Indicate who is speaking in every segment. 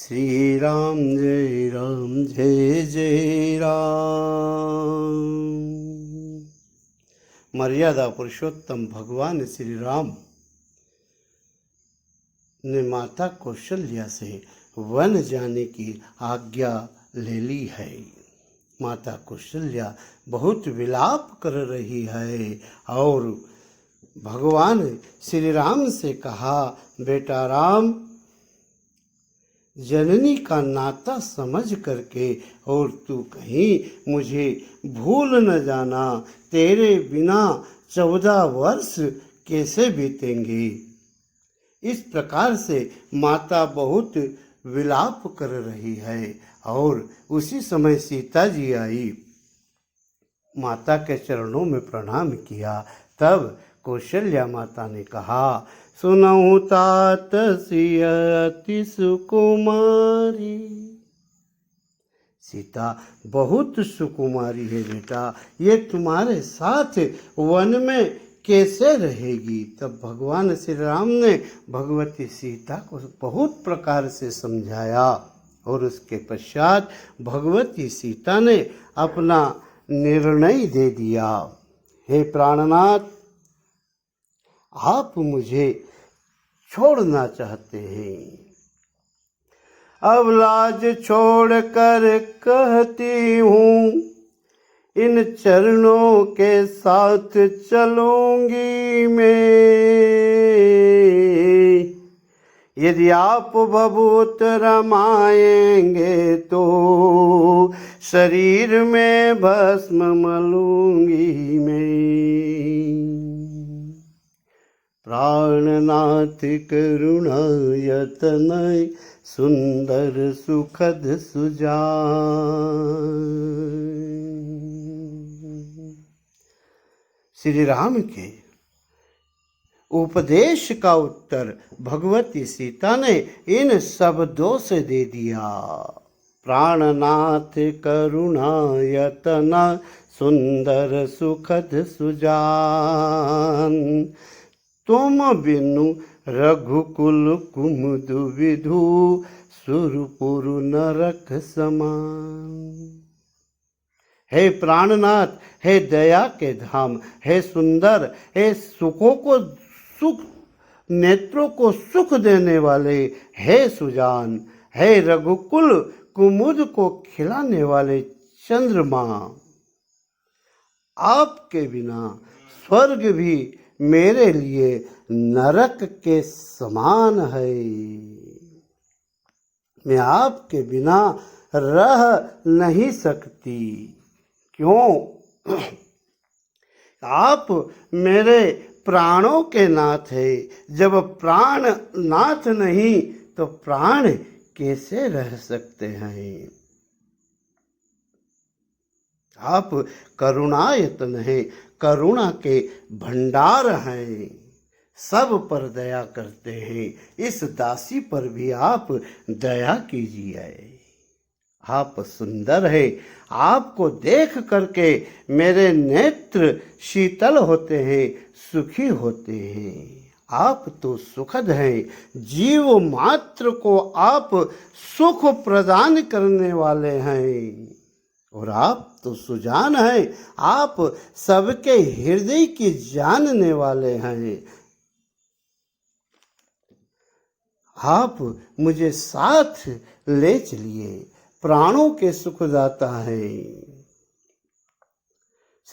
Speaker 1: श्री राम जय जय राम। मर्यादा पुरुषोत्तम भगवान श्री राम ने माता कौशल्या से वन जाने की आज्ञा ले ली है। माता कौशल्या बहुत विलाप कर रही है और भगवान श्री राम से कहा, बेटा राम, जननी का नाता समझ करके और तू कहीं मुझे भूल न जाना, तेरे बिना 14 वर्ष कैसे बीतेंगे। इस प्रकार से माता बहुत विलाप कर रही है और उसी समय सीता जी आई, माता के चरणों में प्रणाम किया। तब कौशल्या माता ने कहा, सुनहु तात सिय अति सुकुमारी। सीता बहुत सुकुमारी है बेटा, ये तुम्हारे साथ वन में कैसे रहेगी। तब भगवान श्री राम ने भगवती सीता को बहुत प्रकार से समझाया और उसके पश्चात भगवती सीता ने अपना निर्णय दे दिया। हे प्राणनाथ, आप मुझे छोड़ना चाहते हैं, अब लाज छोड़ कर कहती हूँ, इन चरणों के साथ चलूंगी मैं। यदि आप भभूत रमाएंगे तो शरीर में भस्म मलूंगी मैं। प्राणनाथ करुणा यतनय सुंदर सुखद सुजान। श्री राम के उपदेश का उत्तर भगवती सीता ने इन शब्दों से दे दिया। प्राणनाथ करुणा यतना सुंदर सुखद सुजान, तुम बिनु रघुकुल कुमुद विधु, सुरपुर नरक समान। हे प्राणनाथ, हे दया के धाम, हे सुंदर, हे सुखों को सुख, नेत्रों को सुख देने वाले, हे सुजान, हे रघुकुल कुमुद को खिलाने वाले चंद्रमा, आपके बिना स्वर्ग भी मेरे लिए नरक के समान है। मैं आपके बिना रह नहीं सकती। क्यों? आप मेरे प्राणों के नाथ है। जब प्राण नाथ नहीं तो प्राण कैसे रह सकते हैं। आप करुणायतन हैं, करुणा के भंडार हैं, सब पर दया करते हैं। इस दासी पर भी आप दया कीजिए। आप सुंदर है, आपको देख करके मेरे नेत्र शीतल होते हैं, सुखी होते हैं। आप तो सुखद हैं, जीव मात्र को आप सुख प्रदान करने वाले हैं। और आप तो सुजान हैं, आप सबके हृदय की जानने वाले हैं। आप मुझे साथ ले चलिए, प्राणों के सुखदाता है।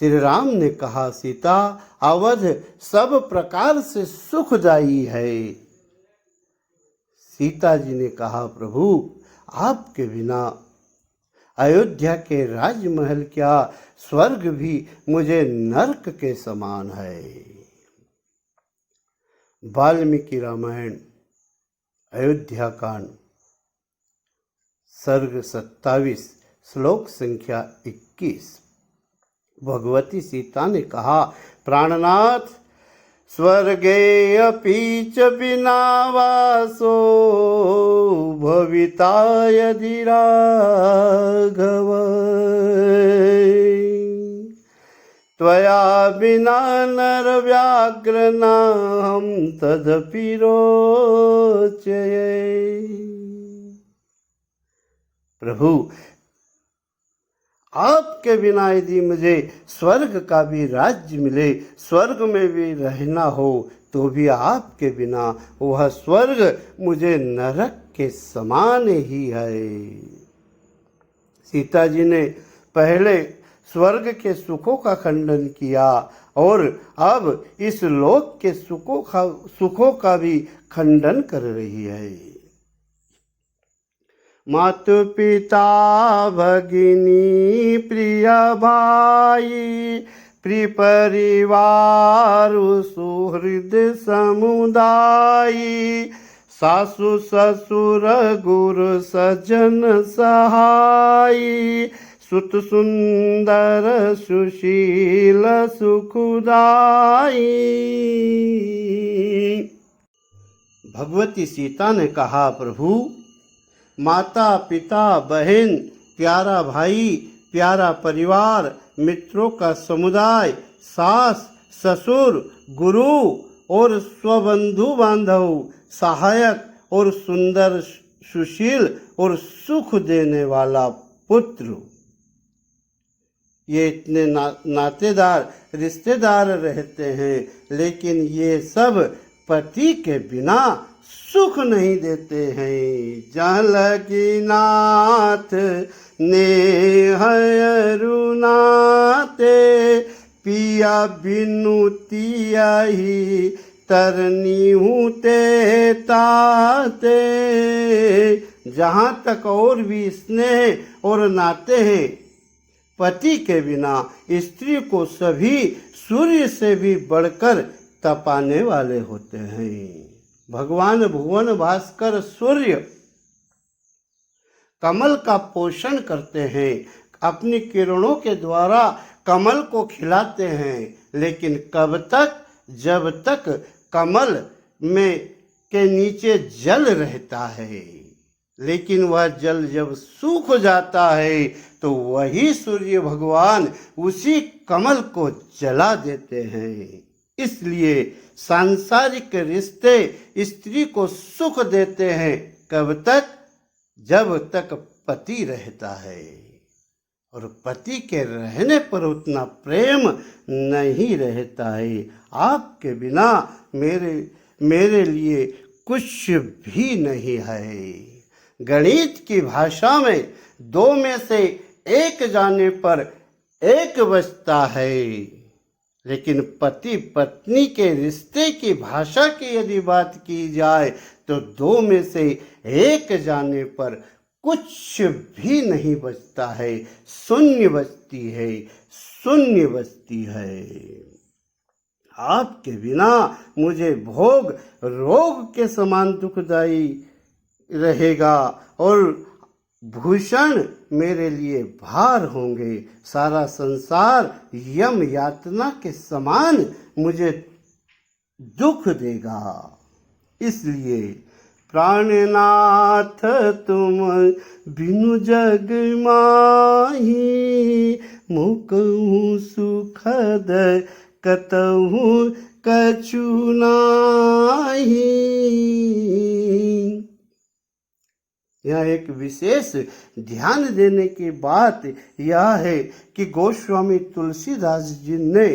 Speaker 1: श्री राम ने कहा, सीता, अवध सब प्रकार से सुखदायी है। सीता जी ने कहा, प्रभु, आपके बिना अयोध्या के राजमहल क्या, स्वर्ग भी मुझे नरक के समान है। वाल्मीकि रामायण अयोध्या कांड सर्ग 27 श्लोक संख्या 21। भगवती सीता ने कहा, प्राणनाथ, स्वर्गे अपि च विना वासो भविता यदि राघव, त्वया विना नर व्याघ्र नाहं तदपि रोचये। प्रभु, आपके बिना यदि मुझे स्वर्ग का भी राज्य मिले, स्वर्ग में भी रहना हो, तो भी आपके बिना वह स्वर्ग मुझे नरक के समान ही है। सीता जी ने पहले स्वर्ग के सुखों का खंडन किया और अब इस लोक के सुखों का भी खंडन कर रही है। माता पिता भगिनी प्रिय भाई, प्रिय परिवार सुहृद समुदाय, सासु ससुर गुरु सजन सहाय, सुत सुंदर सुशील सुखदाई। भगवती सीता ने कहा, प्रभु, माता पिता बहन, प्यारा भाई, प्यारा परिवार, मित्रों का समुदाय, सास ससुर गुरु और स्वबंधु बांधव, सहायक और सुंदर सुशील और सुख देने वाला पुत्र, ये इतने नातेदार रिश्तेदार रहते हैं, लेकिन ये सब पति के बिना सुख नहीं देते हैं। जानकी नाथ ने हरुनाते, पिया बिनु तियाही तरनी हूते ताते। जहाँ तक और भी स्नेह और नाते हैं, पति के बिना स्त्री को सभी सूर्य से भी बढ़कर तपाने वाले होते हैं। भगवान भुवन भास्कर सूर्य कमल का पोषण करते हैं, अपनी किरणों के द्वारा कमल को खिलाते हैं, लेकिन कब तक? जब तक कमल में के नीचे जल रहता है। लेकिन वह जल जब सूख जाता है तो वही सूर्य भगवान उसी कमल को जला देते हैं। इसलिए सांसारिक रिश्ते स्त्री को सुख देते हैं, कब तक? जब तक पति रहता है, और पति के रहने पर उतना प्रेम नहीं रहता है। आपके बिना मेरे लिए कुछ भी नहीं है। गणित की भाषा में दो में से एक जाने पर एक बचता है, लेकिन पति पत्नी के रिश्ते की भाषा की यदि बात की जाए तो दो में से एक जाने पर कुछ भी नहीं बचता है, शून्य बचती है, शून्य बचती है। आपके बिना मुझे भोग रोग के समान दुखदाई रहेगा और भूषण मेरे लिए भार होंगे। सारा संसार यम यातना के समान मुझे दुख देगा। इसलिए प्राणनाथ तुम बिनु जग माही, मुकहु सुखद कतहु कछु नाही। यहाँ एक विशेष ध्यान देने की बात यह है कि गोस्वामी तुलसीदास जी ने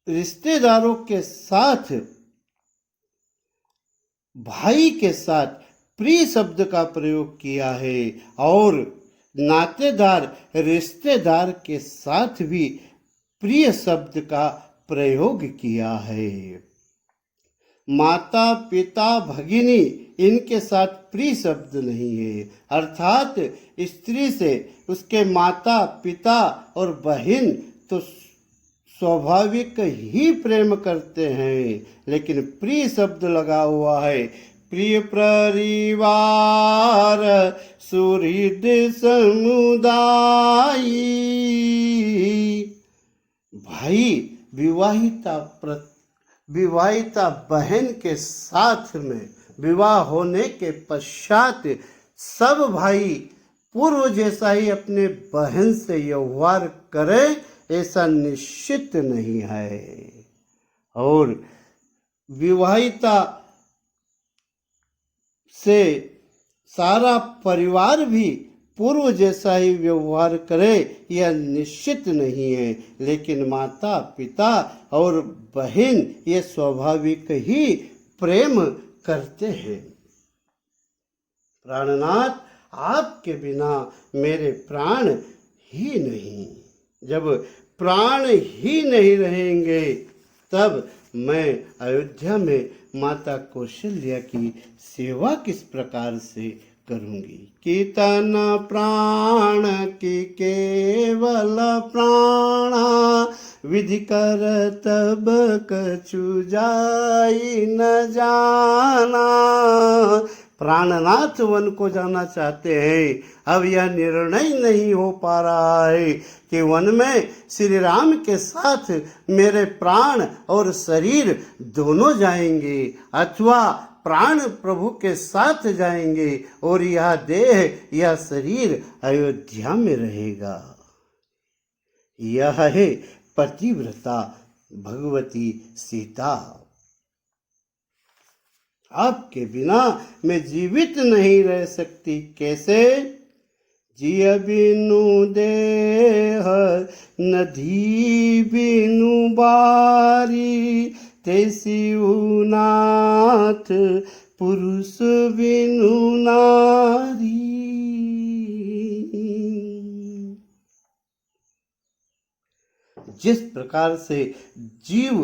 Speaker 1: रिश्तेदारों के साथ, भाई के साथ प्रिय शब्द का प्रयोग किया है और नातेदार रिश्तेदार के साथ भी प्रिय शब्द का प्रयोग किया है। माता पिता भगिनी इनके साथ प्रिय शब्द नहीं है, अर्थात स्त्री से उसके माता पिता और बहन तो स्वाभाविक ही प्रेम करते हैं, लेकिन प्रिय शब्द लगा हुआ है। प्रिय परिवार सुहृद समुदाय। भाई विवाहिता बहन के साथ में विवाह होने के पश्चात सब भाई पूर्व जैसा ही अपने बहन से व्यवहार करें, ऐसा निश्चित नहीं है। और विवाहिता से सारा परिवार भी पूर्व जैसा ही व्यवहार करे यह निश्चित नहीं है, लेकिन माता पिता और बहन ये स्वाभाविक ही प्रेम करते हैं। प्राणनाथ, आपके बिना मेरे प्राण ही नहीं। जब प्राण ही नहीं रहेंगे तब मैं अयोध्या में माता कौशल्या की सेवा किस प्रकार से करूंगी। कीर्तन प्राण की केवल प्राणा, विधि कर तब कछु जाई न जाना। प्राणनाथ वन को जाना चाहते हैं। अब यह निर्णय नहीं हो पा रहा है कि वन में श्री राम के साथ मेरे प्राण और शरीर दोनों जाएंगे अथवा प्राण प्रभु के साथ जाएंगे और यह देह, यह शरीर अयोध्या में रहेगा। यह है पतिव्रता भगवती सीता। आपके बिना मैं जीवित नहीं रह सकती। कैसे? जिय बिनु देह नदी बिनु बारी, तैसी नाथ पुरुष बिनु नारी। जिस प्रकार से जीव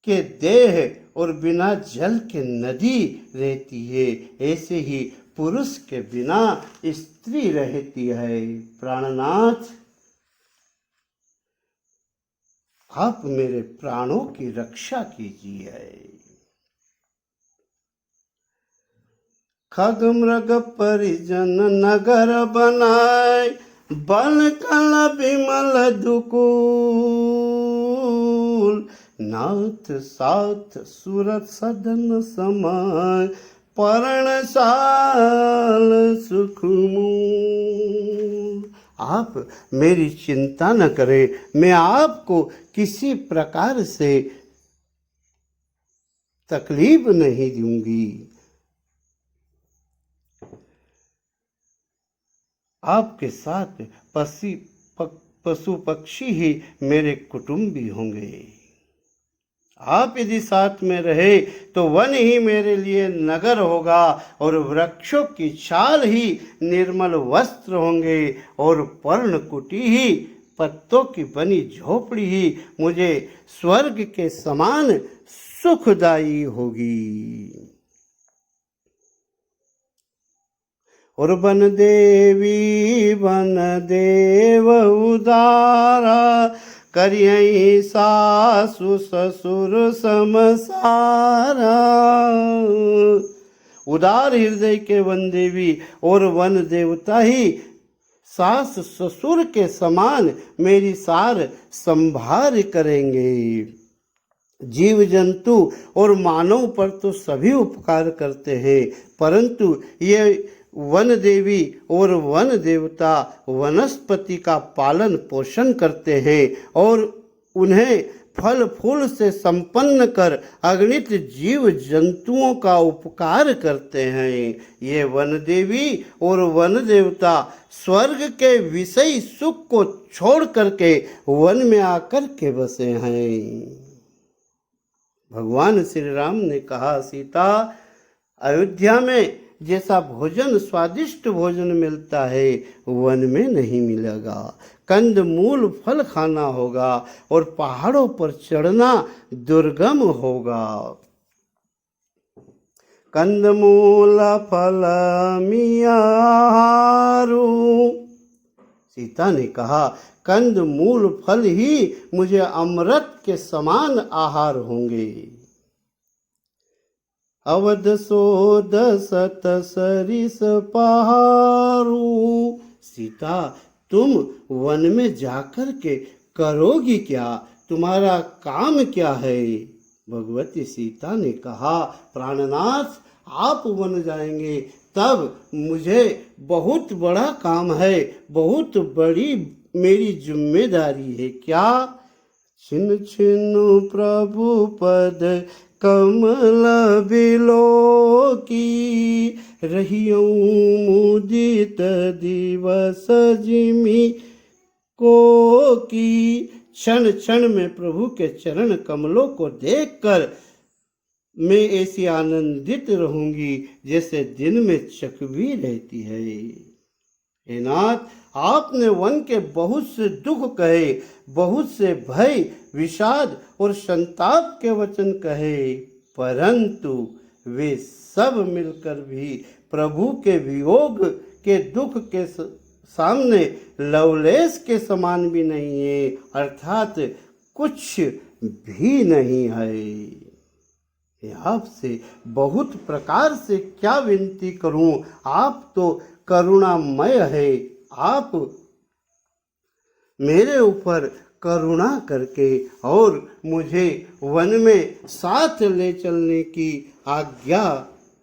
Speaker 1: के देह और बिना जल के नदी रहती है, ऐसे ही पुरुष के बिना स्त्री रहती है। प्राणनाथ, आप मेरे प्राणों की रक्षा कीजिए। खग मृग परिजन नगर बनाए, बल कल विमल दुकूल। नाथ साथ सूरत सदन समाय, पर्णशाल सुखमूल। आप मेरी चिंता न करें, मैं आपको किसी प्रकार से तकलीफ नहीं दूंगी। आपके साथ पशु पक्षी ही मेरे कुटुंबी होंगे। आप यदि साथ में रहे तो वन ही मेरे लिए नगर होगा और वृक्षों की छाल ही निर्मल वस्त्र होंगे और पर्णकुटी ही, पत्तों की बनी झोपड़ी ही मुझे स्वर्ग के समान सुखदायी होगी। और वन देवी वन देव उदारा, करियई सासु ससुर समसारा। उदार हृदय के वन देवी और वन देवता ही सास ससुर के समान मेरी सार संभार करेंगे। जीव जंतु और मानव पर तो सभी उपकार करते हैं, परंतु ये वन देवी और वन देवता वनस्पति का पालन पोषण करते हैं और उन्हें फल फूल से संपन्न कर अगणित जीव जंतुओं का उपकार करते हैं। ये वन देवी और वन देवता स्वर्ग के विषय सुख को छोड़ करके वन में आकर के बसे हैं। भगवान श्री राम ने कहा, सीता, अयोध्या में जैसा भोजन, स्वादिष्ट भोजन मिलता है वन में नहीं मिलेगा। कंद मूल फल खाना होगा और पहाड़ों पर चढ़ना दुर्गम होगा। कंद मूल फल मियारू, सीता ने कहा, कंद मूल फल ही मुझे अमृत के समान आहार होंगे। अवध सोद सत सरिस पहारू, सीता तुम वन में जाकर के करोगी क्या? तुम्हारा काम क्या है? भगवती सीता ने कहा, प्राणनाथ, आप वन जाएंगे तब मुझे बहुत बड़ा काम है, बहुत बड़ी मेरी जिम्मेदारी है। क्या? छिन छिनु प्रभु पद कमल बिलो की, रहियौ मुदित दिवस जिमि को की। क्षण क्षण में प्रभु के चरण कमलों को देखकर मैं ऐसी आनंदित रहूंगी जैसे दिन में चकवी रहती है। हे नाथ, आपने वन के बहुत से दुख कहे, बहुत से भय, विषाद और संताप के वचन कहे, परंतु वे सब मिलकर भी प्रभु के वियोग के दुख के सामने लवलेश के समान भी नहीं है, अर्थात कुछ भी नहीं है। आपसे बहुत प्रकार से क्या विनती करूं, आप तो करुणामय है। आप मेरे ऊपर करुणा करके और मुझे वन में साथ ले चलने की आज्ञा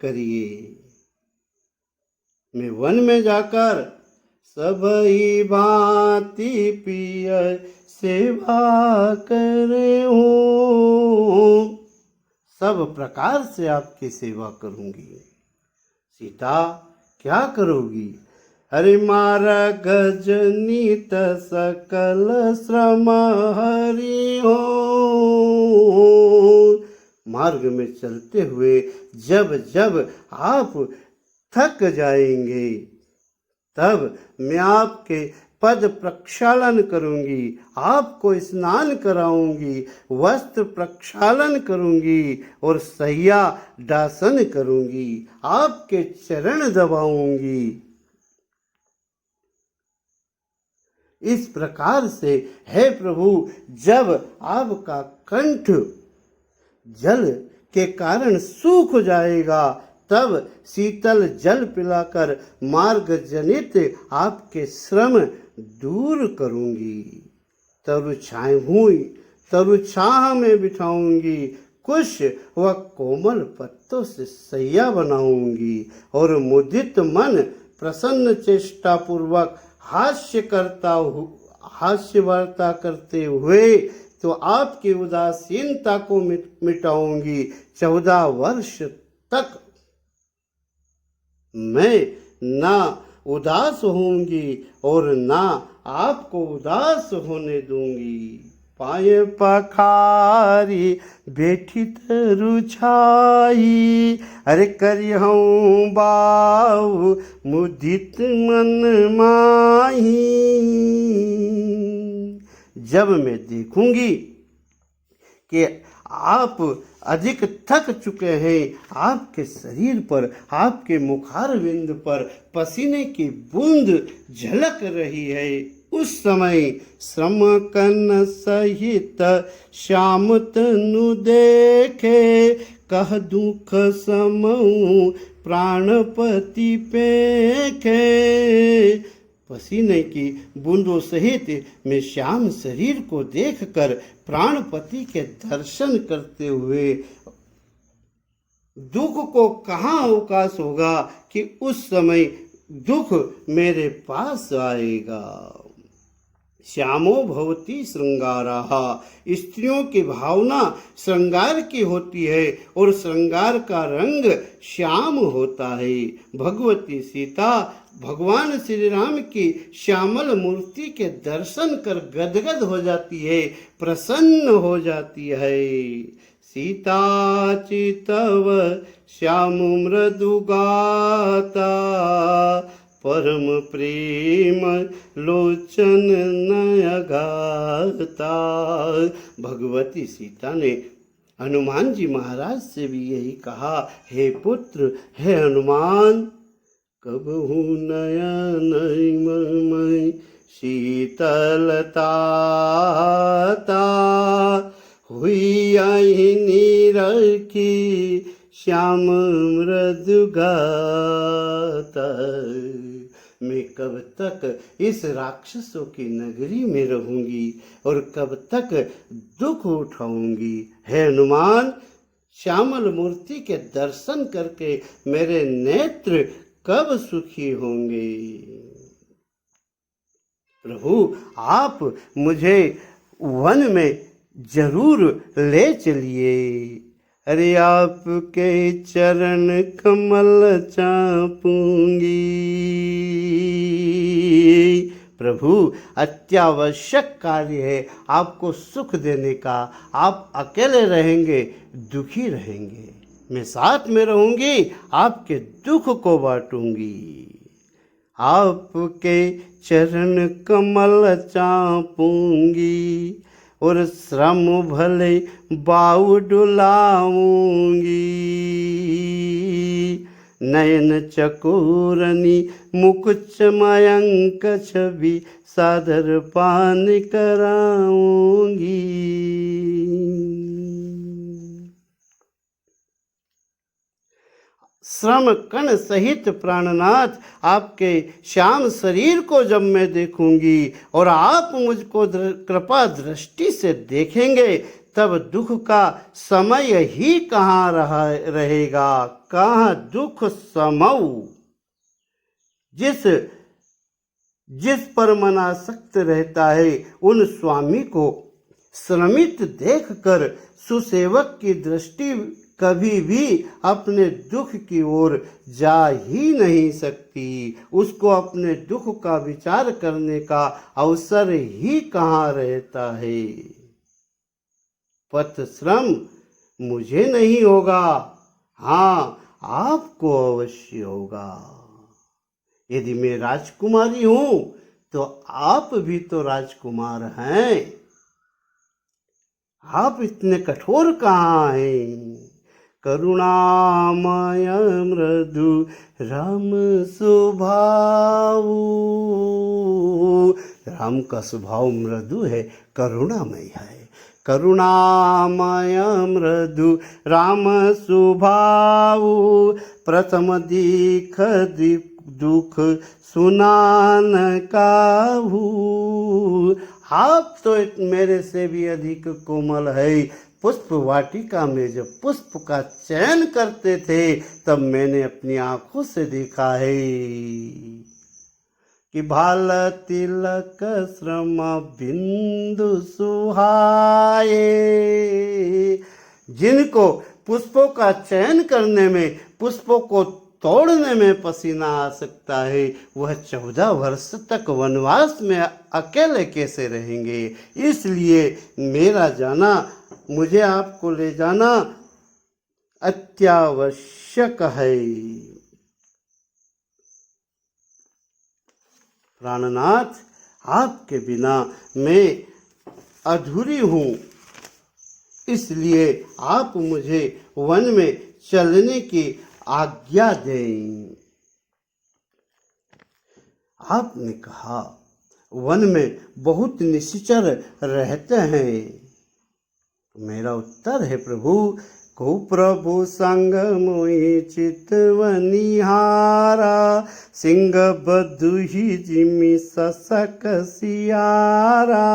Speaker 1: करिए। मैं वन में जाकर सबई भांति पिय सेवा करे हूँ, सब प्रकार से आपकी सेवा करूंगी। सीता क्या करोगी? हरि मारा गजनीत सकल श्रम हरि हो। मार्ग में चलते हुए जब जब आप थक जाएंगे तब मैं आपके पद प्रक्षालन करूंगी, आपको स्नान कराऊंगी, वस्त्र प्रक्षालन करूंगी और सैया दासन करूंगी, आपके चरण दबाऊंगी। इस प्रकार से हे प्रभु, जब आपका कंठ जल के कारण सूख जाएगा तब शीतल जल पिलाकर मार्ग जनित आपके श्रम दूर करूंगी। तरु छाह में बिठाऊंगी, कुश व कोमल पत्तों से सैया बनाऊंगी और मुदित मन प्रसन्न चेष्टा पूर्वक हास्य वार्ता करते हुए तो आपकी उदासीनता को मिटाऊंगी। 14 वर्ष तक मैं ना उदास होंगी और ना आपको उदास होने दूंगी। पाए पखारी बैठी तरु छाई, अरे करिहूँ बाऊ मुदित मन माही। जब मैं देखूंगी कि आप अधिक थक चुके हैं, आपके शरीर पर, आपके मुखारविंद पर पसीने की बूंद झलक रही है, उस समय श्रम कन सहित श्याम तनु देखे, कह दुख समऊ प्राणपति पेखे। पसीने की बूंदों सहित मैं श्याम शरीर को देखकर प्राणपति के दर्शन करते हुए दुख को कहाँ अवकाश होगा कि उस समय दुख मेरे पास आएगा। श्यामो भवती श्रृंगाराः, स्त्रियों की भावना श्रृंगार की होती है और श्रृंगार का रंग श्याम होता है। भगवती सीता भगवान श्री राम की श्यामल मूर्ति के दर्शन कर गदगद हो जाती है, प्रसन्न हो जाती है। सीता चितव श्याम मृदु गाता, परम प्रेम लोचन नय गाता। भगवती सीता ने हनुमान जी महाराज से भी यही कहा, हे पुत्र, हे हनुमान, कबहू नयन मई शीतलता हुई आई निरखी श्याम मृदु गाता। मैं कब तक इस राक्षसों की नगरी में रहूंगी और कब तक दुख उठाऊंगी। हे हनुमान, श्यामल मूर्ति के दर्शन करके मेरे नेत्र कब सुखी होंगे। प्रभु, आप मुझे वन में जरूर ले चलिए। अरे आपके चरण कमल चापूंगी। प्रभु, अत्यावश्यक कार्य है आपको सुख देने का। आप अकेले रहेंगे, दुखी रहेंगे, मैं साथ में रहूंगी, आपके दुख को बांटूंगी। आपके चरण कमल चापूंगी और श्रम भले बाऊ डुलाऊंगी। नयन चकोरनी मुकुच मयंक छवि सादर पान कराऊंगी। श्रम कण सहित प्राणनाथ आपके श्याम शरीर को जब मैं देखूंगी और आप मुझको कृपा दृष्टि से देखेंगे, तब दुख का समय ही कहाँ रहेगा, कहाँ दुख समऊ। जिस पर मन आसक्त रहता है, उन स्वामी को श्रमित देखकर सुसेवक की दृष्टि कभी भी अपने दुख की ओर जा ही नहीं सकती। उसको अपने दुख का विचार करने का अवसर ही कहाँ रहता है। पथ श्रम मुझे नहीं होगा, हाँ आपको अवश्य होगा। यदि मैं राजकुमारी हूं तो आप भी तो राजकुमार हैं। आप इतने कठोर कहाँ हैं। करुणामय मृदु राम स्वभाव। राम का स्वभाव मृदु है, करुणामय है। करुणामय मृदु राम स्वभाव। प्रथम दीख दुख सुनान काहू। आप तो मेरे से भी अधिक कोमल है। पुष्प वाटिका में जब पुष्प का चयन करते थे, तब मैंने अपनी आंखों से देखा है कि भाल तिलक श्रम बिंदु सुहाए। जिनको पुष्पों का चयन करने में, पुष्पों को तोड़ने में पसीना आ सकता है, वह 14 वर्ष तक वनवास में अकेले कैसे रहेंगे। इसलिए मेरा जाना, मुझे आपको ले जाना अत्यावश्यक है। प्राणनाथ, आपके बिना मैं अधूरी हूँ, इसलिए आप मुझे वन में चलने की आज्ञा दें। आपने कहा वन में बहुत निश्चर रहते हैं। मेरा उत्तर है प्रभु, को प्रभु संग मोहि चितवनिहारा। सिंह बदुहि जिमि ससक सियारा।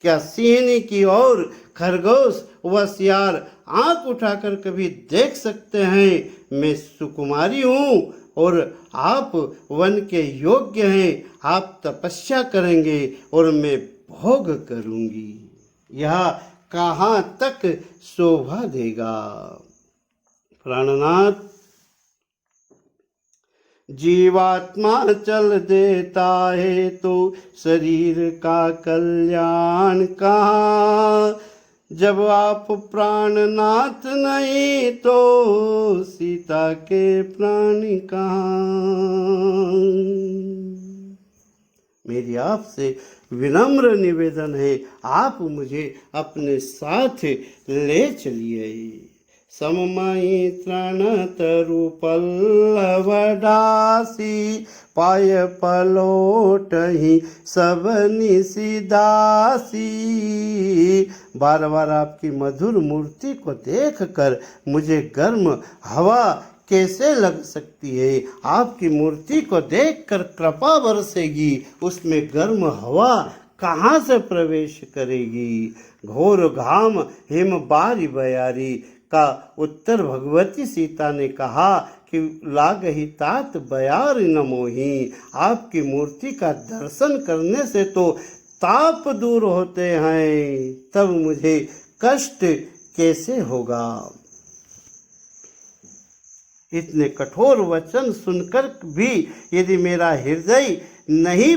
Speaker 1: क्या सिंह की ओर खरगोश व सियार आंख उठाकर कभी देख सकते हैं। मैं सुकुमारी हूँ और आप वन के योग्य हैं। आप तपस्या करेंगे और मैं भोग करूंगी। यह कहाँ तक शोभा देगा। प्राणनाथ, जीवात्मा चल देता है तो शरीर का कल्याण कहाँ। जब आप प्राणनाथ नहीं तो सीता के प्राण कहाँ। मेरी आपसे विनम्र निवेदन है, आप मुझे अपने साथ ले चलिए। सममयी तृण तरु पल्लव डासी। पाय पलोट ही सब निशिदासी। बार बार आपकी मधुर मूर्ति को देखकर मुझे गर्म हवा कैसे लग सकती है। आपकी मूर्ति को देखकर कृपा बरसेगी, उसमें गर्म हवा कहाँ से प्रवेश करेगी। घोर घाम हिम बारी बयारी का उत्तर भगवती सीता ने कहा कि लागहि तात बयार न मोही। आपकी मूर्ति का दर्शन करने से तो ताप दूर होते हैं, तब मुझे कष्ट कैसे होगा। इतने कठोर वचन सुनकर भी यदि मेरा हृदय नहीं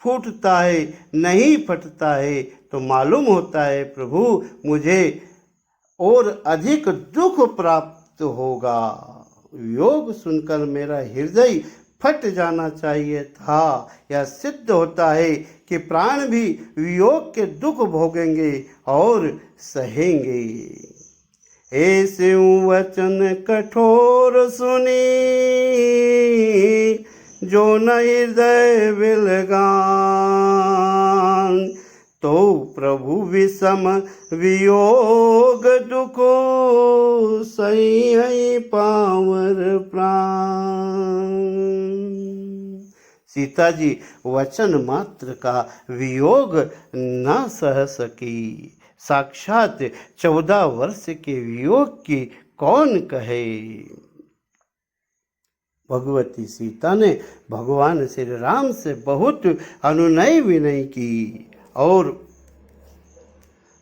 Speaker 1: फूटता है, नहीं फटता है, तो मालूम होता है प्रभु मुझे और अधिक दुख प्राप्त होगा। योग सुनकर मेरा हृदय फट जाना चाहिए था। यह सिद्ध होता है कि प्राण भी वियोग के दुख भोगेंगे और सहेंगे। ऐसे वचन कठोर सुनी जो न हृदय विलगान, तो प्रभु विषम वियोग दुख सही है पावर प्राण। सीता जी वचन मात्र का वियोग न सह सकी। साक्षात 14 वर्ष के वियोग की कौन कहे। भगवती सीता ने भगवान श्री राम से बहुत अनुनय विनय की और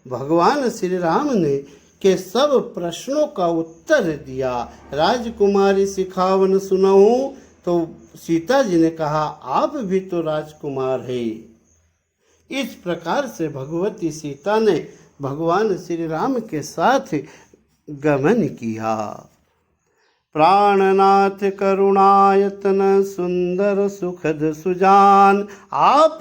Speaker 1: भगवान श्री राम ने के सब प्रश्नों का उत्तर दिया। राजकुमारी सिखावन सुनाऊं, तो सीता जी ने कहा आप भी तो राजकुमार है। इस प्रकार से भगवती सीता ने भगवान श्री राम के साथ गमन किया। प्राणनाथ करुणायतन सुंदर सुखद सुजान, आप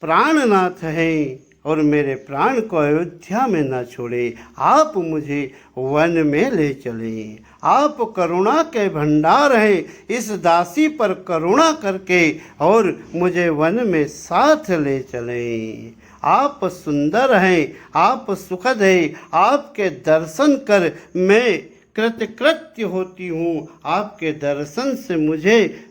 Speaker 1: प्राणनाथ हैं और मेरे प्राण को अयोध्या में न छोड़े। आप मुझे वन में ले चलें। आप करुणा के भंडार हैं, इस दासी पर करुणा करके और मुझे वन में साथ ले चलें। आप सुंदर हैं, आप सुखद हैं, आपके दर्शन कर मैं कृतकृत्य होती हूँ। आपके दर्शन से मुझे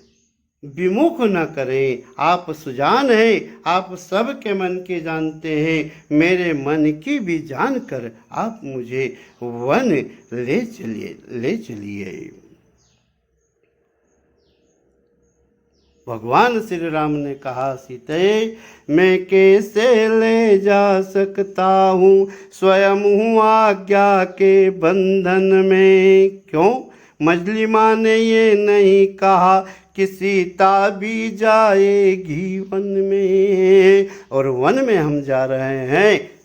Speaker 1: विमुख न करें। आप सुजान हैं, आप सबके मन के जानते हैं। मेरे मन की भी जानकर आप मुझे वन ले चलिए। भगवान श्री राम ने कहा सीते, मैं कैसे ले जा सकता हूँ स्वयं हूँ आज्ञा के बंधन में। क्यों? मजली माँ ने ये नहीं कहा कि सीता भी जाएगी वन में, और वन में हम जा रहे हैं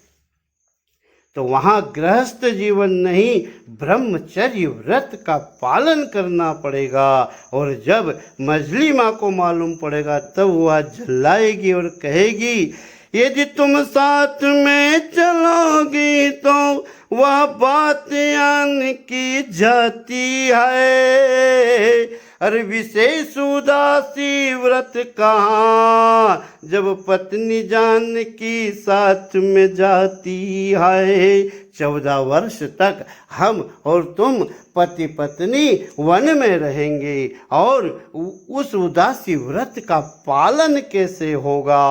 Speaker 1: तो वहाँ गृहस्थ जीवन नहीं ब्रह्मचर्य व्रत का पालन करना पड़ेगा। और जब मजली माँ को मालूम पड़ेगा तब वह झल्लाएगी और कहेगी यदि तुम साथ में चलोगी तो वह बात आन की जाती है। अरे विशेष उदासी व्रत कहाँ जब पत्नी जान की साथ में जाती है। 14 वर्ष तक हम और तुम पति पत्नी वन में रहेंगे और उस उदासी व्रत का पालन कैसे होगा।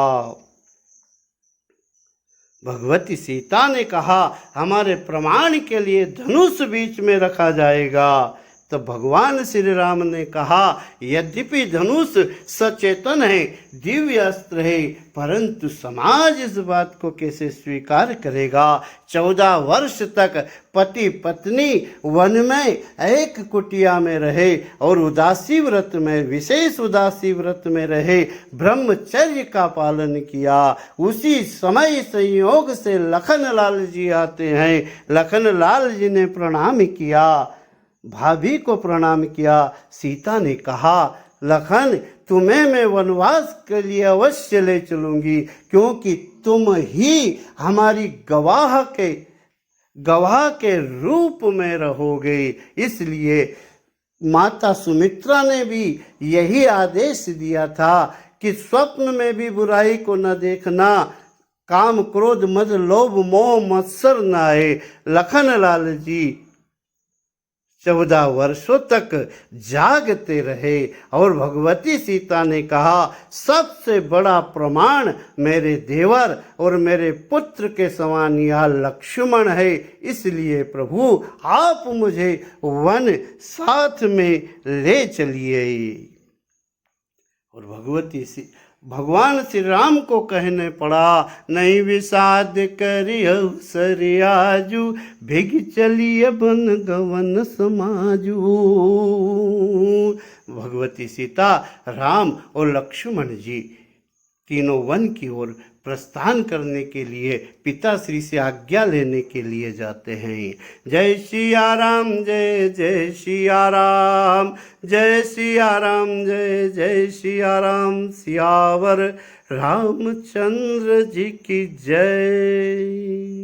Speaker 1: भगवती सीता ने कहा हमारे प्रमाण के लिए धनुष बीच में रखा जाएगा। तो भगवान श्री राम ने कहा यद्यपि धनुष सचेतन है, दिव्य अस्त्र है, परंतु समाज इस बात को कैसे स्वीकार करेगा। 14 वर्ष तक पति पत्नी वन में एक कुटिया में रहे और उदासी व्रत में, विशेष उदासी व्रत में रहे, ब्रह्मचर्य का पालन किया। उसी समय संयोग से लखन लाल जी आते हैं। लखन लाल जी ने प्रणाम किया, भाभी को प्रणाम किया। सीता ने कहा लखन तुम्हें मैं वनवास के लिए अवश्य ले चलूंगी, क्योंकि तुम ही हमारी गवाह के रूप में रहोगे। इसलिए माता सुमित्रा ने भी यही आदेश दिया था कि स्वप्न में भी बुराई को न देखना, काम क्रोध मद लोभ मोह मत्सर न आए। लखन लाल जी 14 वर्षों तक जागते रहे और भगवती सीता ने कहा सबसे बड़ा प्रमाण मेरे देवर और मेरे पुत्र के समान यह लक्ष्मण है। इसलिए प्रभु आप मुझे वन साथ में ले चलिए। और भगवान श्री राम को कहने पड़ा, नहीं विषाद करियो सरियाजू, भिग चलिए बन गवन समाजू। भगवती सीता, राम और लक्ष्मण जी तीनों वन की ओर प्रस्थान करने के लिए पिता श्री से आज्ञा लेने के लिए जाते हैं। जय सिया राम, जय जय सिया राम, जय सिया राम, जय जय सिया राम। सियावर रामचंद्र जी की जय।